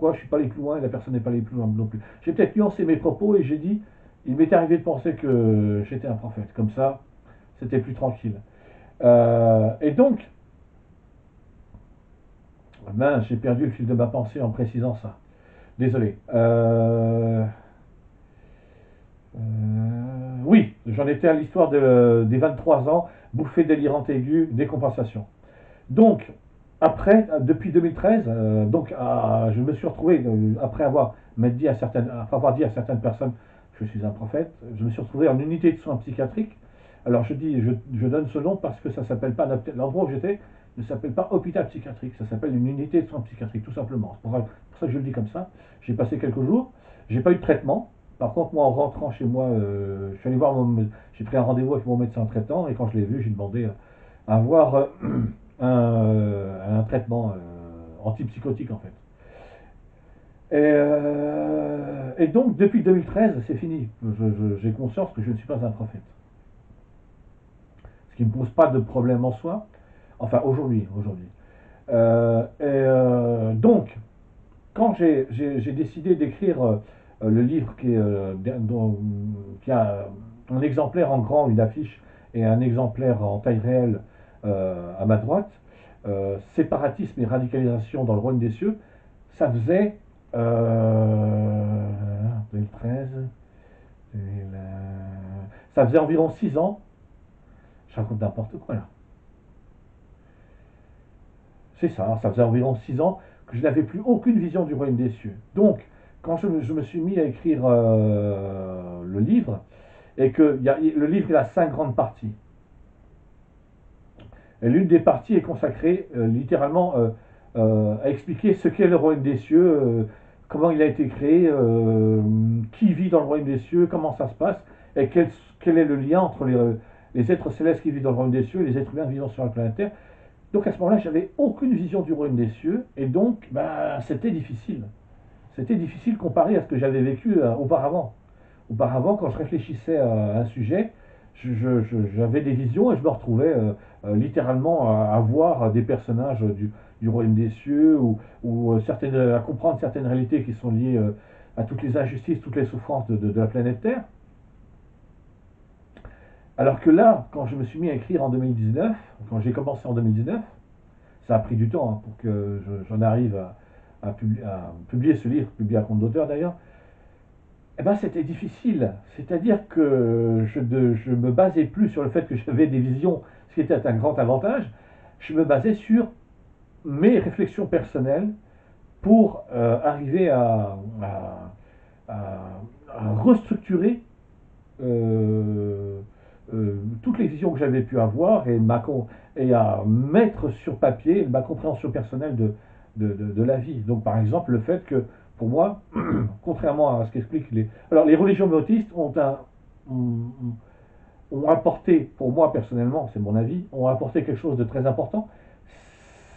pourquoi je suis pas allé plus loin et la personne n'est pas allée plus loin non plus. J'ai peut-être nuancé mes propos et j'ai dit, il m'est arrivé de penser que j'étais un prophète. Comme ça, c'était plus tranquille. Et donc, ben, j'ai perdu le fil de ma pensée en précisant ça. Désolé. Oui, j'en étais à l'histoire des 23 ans, bouffée délirante aiguë, décompensation. Donc, après, depuis 2013, je me suis retrouvé, après avoir dit à certaines personnes que je suis un prophète, je me suis retrouvé en unité de soins psychiatriques. Alors je donne ce nom parce que ça s'appelle pas, l'endroit où j'étais ne s'appelle pas hôpital psychiatrique, ça s'appelle une unité de soins psychiatriques, tout simplement. C'est pour ça que je le dis comme ça. J'ai passé quelques jours, j'ai pas eu de traitement. Par contre, moi, en rentrant chez moi, je suis allé voir j'ai pris un rendez-vous avec mon médecin traitant et quand je l'ai vu, j'ai demandé à avoir un traitement antipsychotique en fait. Et donc depuis 2013, c'est fini. J'ai conscience que je ne suis pas un prophète. Ce qui ne me pose pas de problème en soi. Enfin aujourd'hui. Donc, quand j'ai décidé d'écrire le livre qui a un exemplaire en grand, une affiche, et un exemplaire en taille réelle à ma droite, séparatisme et radicalisation dans le royaume des cieux, ça faisait 2013, ça faisait environ 6 ans, je raconte n'importe quoi là. C'est ça, ça faisait environ 6 ans que je n'avais plus aucune vision du royaume des cieux. Donc, quand je me suis mis à écrire le livre, et que le livre il a 5 grandes parties. Et l'une des parties est consacrée littéralement à expliquer ce qu'est le royaume des cieux, comment il a été créé, qui vit dans le royaume des cieux, comment ça se passe, et quel est le lien entre les êtres célestes qui vivent dans le royaume des cieux et les êtres humains vivant sur la planète Terre. Donc à ce moment-là, j'avais aucune vision du royaume des cieux, et donc c'était difficile. C'était difficile comparé à ce que j'avais vécu auparavant. Auparavant, quand je réfléchissais à un sujet, j'avais des visions et je me retrouvais littéralement à voir des personnages du royaume des cieux ou à comprendre certaines réalités qui sont liées à toutes les injustices, toutes les souffrances de la planète Terre. Alors que là, quand je me suis mis à écrire en 2019, quand j'ai commencé en 2019, ça a pris du temps pour que j'en arrive à publier ce livre, publié à compte d'auteur d'ailleurs. Eh ben, c'était difficile. C'est-à-dire que je me basais plus sur le fait que j'avais des visions, ce qui était un grand avantage. Je me basais sur mes réflexions personnelles pour arriver à restructurer toutes les visions que j'avais pu avoir et à mettre sur papier ma compréhension personnelle de la vie. Donc par exemple le fait que pour moi, contrairement à ce qu'expliquent les religions monothéistes ont apporté, pour moi personnellement, c'est mon avis, ont apporté quelque chose de très important,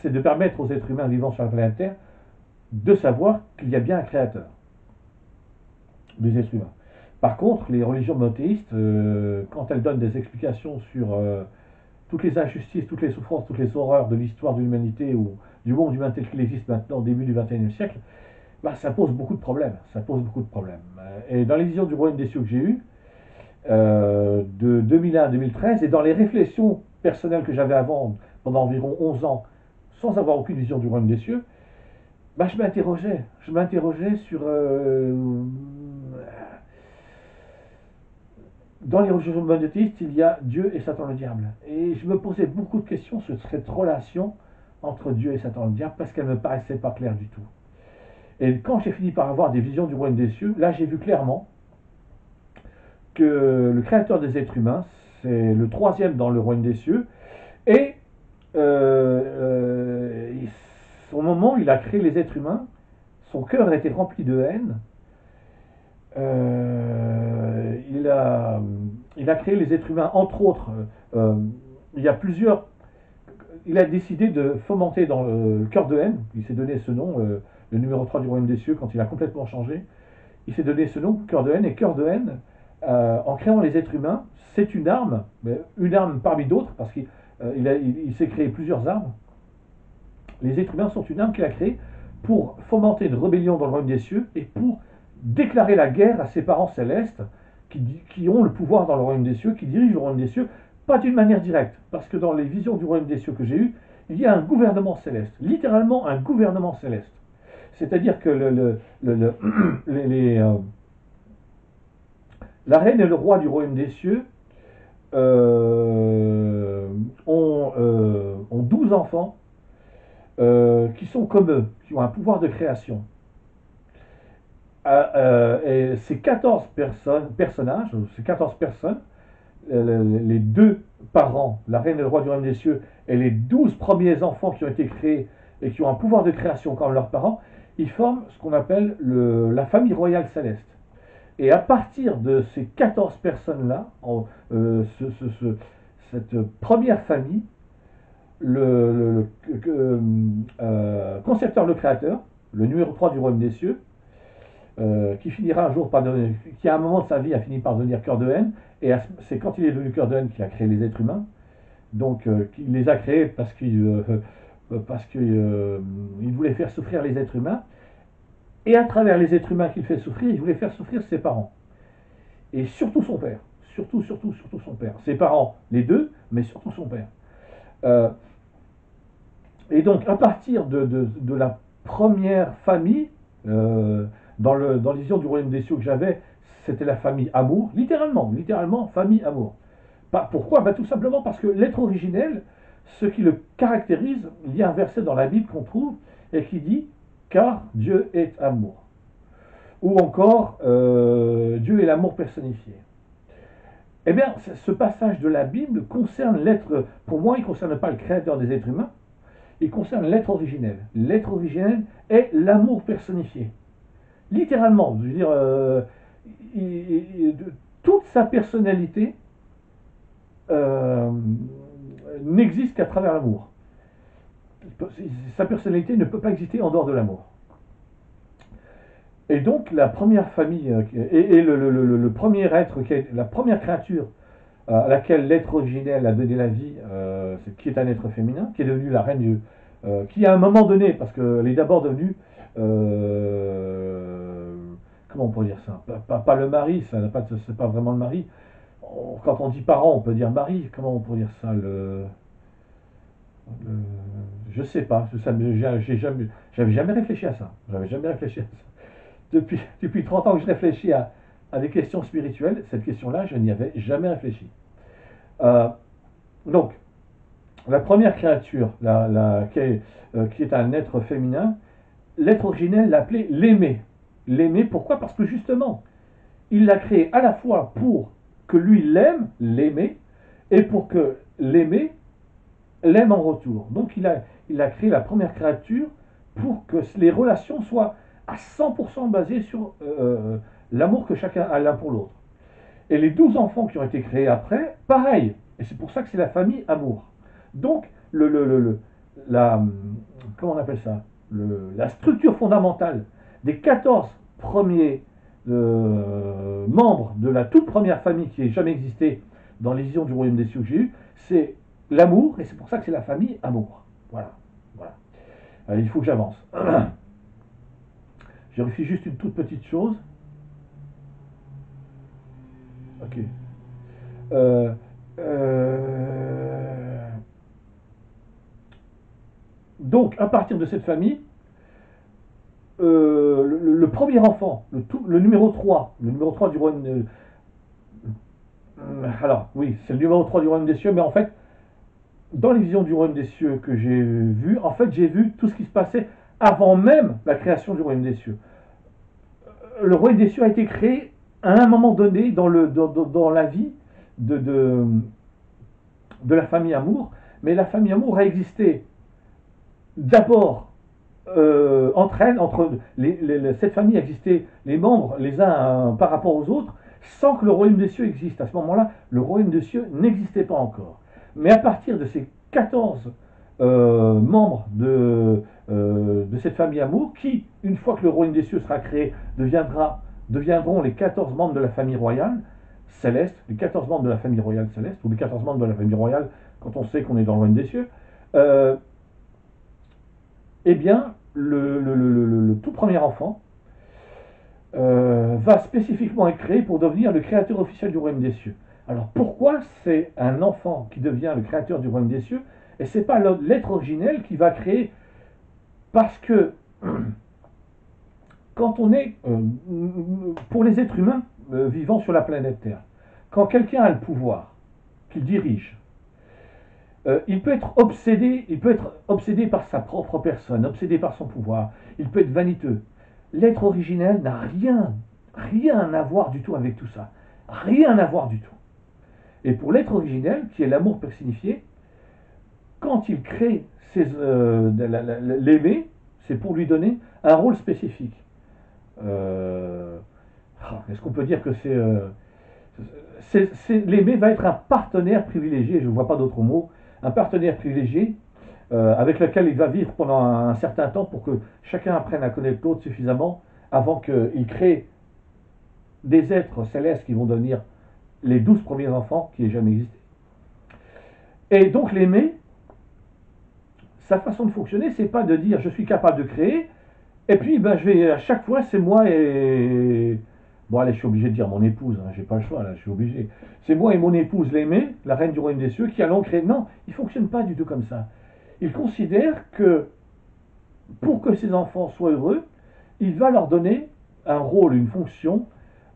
c'est de permettre aux êtres humains vivant sur la planète Terre de savoir qu'il y a bien un créateur des êtres humains. Par contre, les religions monothéistes, quand elles donnent des explications sur toutes les injustices, toutes les souffrances, toutes les horreurs de l'histoire de l'humanité ou du monde humain tel qu'il existe maintenant au début du XXIe siècle, ça pose beaucoup de problèmes. Ça pose beaucoup de problèmes. Et dans les visions du royaume des cieux que j'ai eues, de 2001 à 2013, et dans les réflexions personnelles que j'avais avant, pendant environ 11 ans, sans avoir aucune vision du royaume des cieux, je m'interrogeais. Je m'interrogeais sur dans les religions monothéistes, il y a Dieu et Satan le diable. Et je me posais beaucoup de questions sur cette relation entre Dieu et Satan le diable parce qu'elle ne me paraissait pas claire du tout. Et quand j'ai fini par avoir des visions du royaume des cieux, là j'ai vu clairement que le créateur des êtres humains, c'est le troisième dans le royaume des cieux, et au moment où il a créé les êtres humains, son cœur a été rempli de haine. Il a créé les êtres humains, entre autres. Il y a plusieurs. Il a décidé de fomenter dans le cœur de haine. Il s'est donné ce nom, le numéro 3 du royaume des cieux, quand il a complètement changé. Il s'est donné ce nom, cœur de haine. Et cœur de haine, en créant les êtres humains, c'est une arme parmi d'autres, parce qu'il s'est créé plusieurs armes. Les êtres humains sont une arme qu'il a créée pour fomenter une rébellion dans le royaume des cieux et pour déclarer la guerre à ses parents célestes qui ont le pouvoir dans le royaume des cieux, qui dirigent le royaume des cieux, pas d'une manière directe, parce que dans les visions du royaume des cieux que j'ai eues, il y a un gouvernement céleste, littéralement un gouvernement céleste. C'est-à-dire que la reine et le roi du royaume des cieux ont 12 enfants qui sont comme eux, qui ont un pouvoir de création. Et ces 14 personnages, ces 14 personnes, les deux parents, la reine et le roi du royaume des cieux, et les 12 premiers enfants qui ont été créés et qui ont un pouvoir de création comme leurs parents, ils forment ce qu'on appelle la famille royale céleste. Et à partir de ces 14 personnes-là, cette première famille, le concepteur, le créateur, le numéro 3 du royaume des cieux, qui finira un jour par devenir, qui à un moment de sa vie a fini par devenir cœur de haine, et c'est quand il est devenu cœur de haine qu'il a créé les êtres humains. Donc il les a créés parce qu'il voulait faire souffrir les êtres humains, et à travers les êtres humains qu'il fait souffrir, il voulait faire souffrir ses parents, et surtout son père, surtout son père, ses parents, les deux, mais surtout son père. Et donc à partir de la première famille, dans les visions du royaume des cieux que j'avais, c'était la famille amour, littéralement, famille amour. Pourquoi? Tout simplement parce que l'être originel, ce qui le caractérise, il y a un verset dans la Bible qu'on trouve et qui dit « Car Dieu est amour ». Ou encore « Dieu est l'amour personnifié ». Eh bien, ce passage de la Bible concerne l'être, pour moi, il ne concerne pas le créateur des êtres humains, il concerne l'être originel. L'être originel est l'amour personnifié. Littéralement, je veux dire, toute sa personnalité n'existe qu'à travers l'amour. Sa personnalité ne peut pas exister en dehors de l'amour. Et donc la première famille, et le premier être, la première créature à laquelle l'être originel a donné la vie, qui est un être féminin, qui est devenu la reine qui à un moment donné, parce qu'elle est d'abord devenue, comment on pourrait dire ça, pas le mari, c'est pas vraiment le mari. Quand on dit parent, on peut dire mari. Comment on pourrait dire ça, je sais pas. J'avais jamais réfléchi à ça. Depuis 30 ans que je réfléchis à des questions spirituelles, cette question-là, je n'y avais jamais réfléchi. Donc, la première créature, qui est un être féminin, l'être originel l'appelait l'aimé. L'aimé, pourquoi? Parce que justement, il l'a créé à la fois pour que lui l'aime, l'aimer, et pour que l'aimé l'aime en retour. Donc il a créé la première créature pour que les relations soient à 100% basées sur l'amour que chacun a l'un pour l'autre. Et les 12 enfants qui ont été créés après, pareil. Et c'est pour ça que c'est la famille amour. Donc, comment on appelle ça, la structure fondamentale des 14 premiers membres de la toute première famille qui ait jamais existé dans les visions du royaume des cieux que j'ai eu, c'est l'amour, et c'est pour ça que c'est la famille amour. Voilà. Il faut que j'avance. J'ai réfléchi juste une toute petite chose. Ok. Donc, à partir de cette famille, le premier enfant, le numéro 3 du royaume. Alors, oui, c'est le numéro 3 du royaume des cieux, mais en fait, dans les visions du royaume des cieux que j'ai vues, en fait, j'ai vu tout ce qui se passait avant même la création du royaume des cieux. Le royaume des cieux a été créé à un moment donné dans la vie de la famille amour, mais la famille amour a existé d'abord cette famille existait, les membres les uns par rapport aux autres, sans que le royaume des cieux existe. À ce moment-là, le royaume des cieux n'existait pas encore. Mais à partir de ces 14 membres de cette famille amour, qui, une fois que le royaume des cieux sera créé, deviendront les 14 membres de la famille royale céleste, les 14 membres de la famille royale céleste, ou les 14 membres de la famille royale, quand on sait qu'on est dans le royaume des cieux, eh bien, le tout premier enfant va spécifiquement être créé pour devenir le créateur officiel du royaume des cieux. Alors pourquoi c'est un enfant qui devient le créateur du royaume des cieux et c'est pas l'être originel qui va créer? Parce que quand on est, pour les êtres humains vivant sur la planète Terre, quand quelqu'un a le pouvoir, qu'il dirige, il peut être obsédé par sa propre personne, obsédé par son pouvoir, il peut être vaniteux. L'être originel n'a rien à voir du tout avec tout ça. Rien à voir du tout. Et pour l'être originel, qui est l'amour personnifié, quand il crée l'aimé, c'est pour lui donner un rôle spécifique. Est-ce qu'on peut dire que l'aimé va être un partenaire privilégié, je ne vois pas d'autre mot, un partenaire privilégié avec lequel il va vivre pendant un certain temps pour que chacun apprenne à connaître l'autre suffisamment avant qu'il crée des êtres célestes qui vont devenir les 12 premiers enfants qui aient jamais existé. Et donc l'aimé, sa façon de fonctionner, c'est pas de dire je suis capable de créer, et puis ben, à chaque fois c'est moi et... Bon allez, je suis obligé de dire mon épouse, hein, j'ai pas le choix là, je suis obligé. C'est moi et mon épouse l'aimée, la reine du royaume des cieux, qui allons créer. Non, il fonctionne pas du tout comme ça. Il considère que pour que ses enfants soient heureux, il va leur donner un rôle, une fonction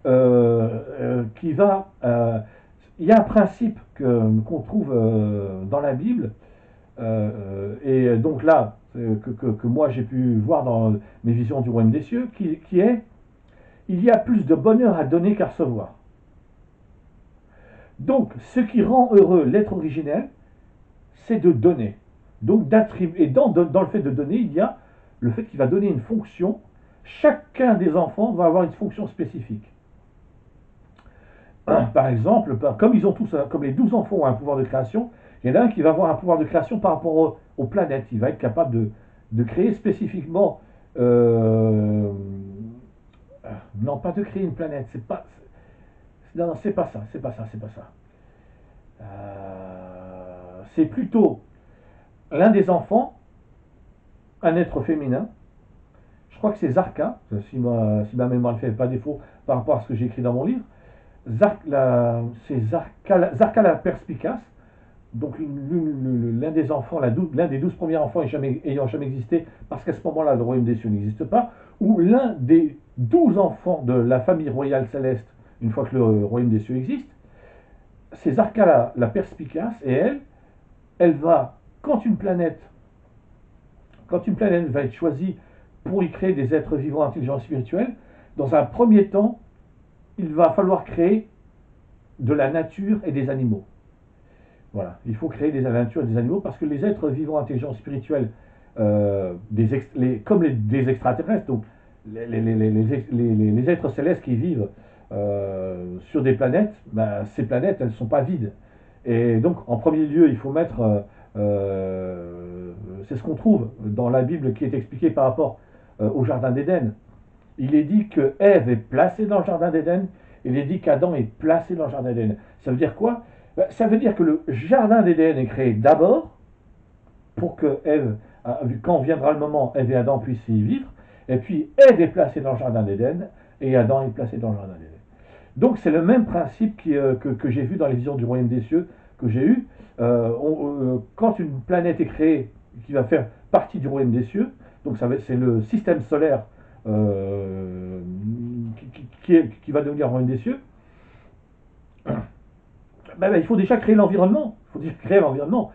qui va... il y a un principe qu'on trouve dans la Bible, et donc là, que moi j'ai pu voir dans mes visions du royaume des cieux, qui est, il y a plus de bonheur à donner qu'à recevoir. Donc, ce qui rend heureux l'être originel, c'est de donner. Donc, et dans le fait de donner, il y a le fait qu'il va donner une fonction. Chacun des enfants va avoir une fonction spécifique. Par exemple, comme ils ont tous, comme les 12 enfants ont un pouvoir de création, il y en a un qui va avoir un pouvoir de création par rapport aux planètes. Il va être capable de créer spécifiquement. Non, pas de créer une planète. C'est pas. Non, c'est pas ça. C'est pas ça. C'est pas ça. C'est plutôt l'un des enfants, un être féminin. Je crois que c'est Zarka, si ma mémoire ne fait pas défaut par rapport à ce que j'ai écrit dans mon livre. C'est Zarka la perspicace, donc l'un des enfants, l'un des 12 premiers enfants ayant jamais existé, parce qu'à ce moment-là, le royaume des cieux n'existe pas, ou l'un des 12 enfants de la famille royale céleste, une fois que le royaume des cieux existe, c'est Zarka la perspicace, et elle va, quand une planète va être choisie pour y créer des êtres vivants, intelligents, spirituels, dans un premier temps, il va falloir créer de la nature et des animaux. Voilà, il faut créer des natures et des animaux parce que les êtres vivants, intelligents, spirituels, comme des extraterrestres, donc les êtres célestes qui vivent sur des planètes, ben, ces planètes, elles ne sont pas vides. Et donc, en premier lieu, il faut mettre... c'est ce qu'on trouve dans la Bible qui est expliqué par rapport au Jardin d'Éden. Il est dit que Ève est placée dans le Jardin d'Éden, il est dit qu'Adam est placé dans le Jardin d'Éden. Ça veut dire quoi? Ça veut dire que le Jardin d'Éden est créé d'abord pour que Ève, quand viendra le moment, Ève et Adam puissent y vivre, et puis Ève est placée dans le Jardin d'Éden, et Adam est placé dans le Jardin d'Éden. Donc c'est le même principe que j'ai vu dans les visions du royaume des cieux que j'ai eu. Quand une planète est créée qui va faire partie du royaume des cieux, donc c'est le système solaire qui va devenir royaume des cieux, il faut déjà créer l'environnement. Il faut déjà créer l'environnement.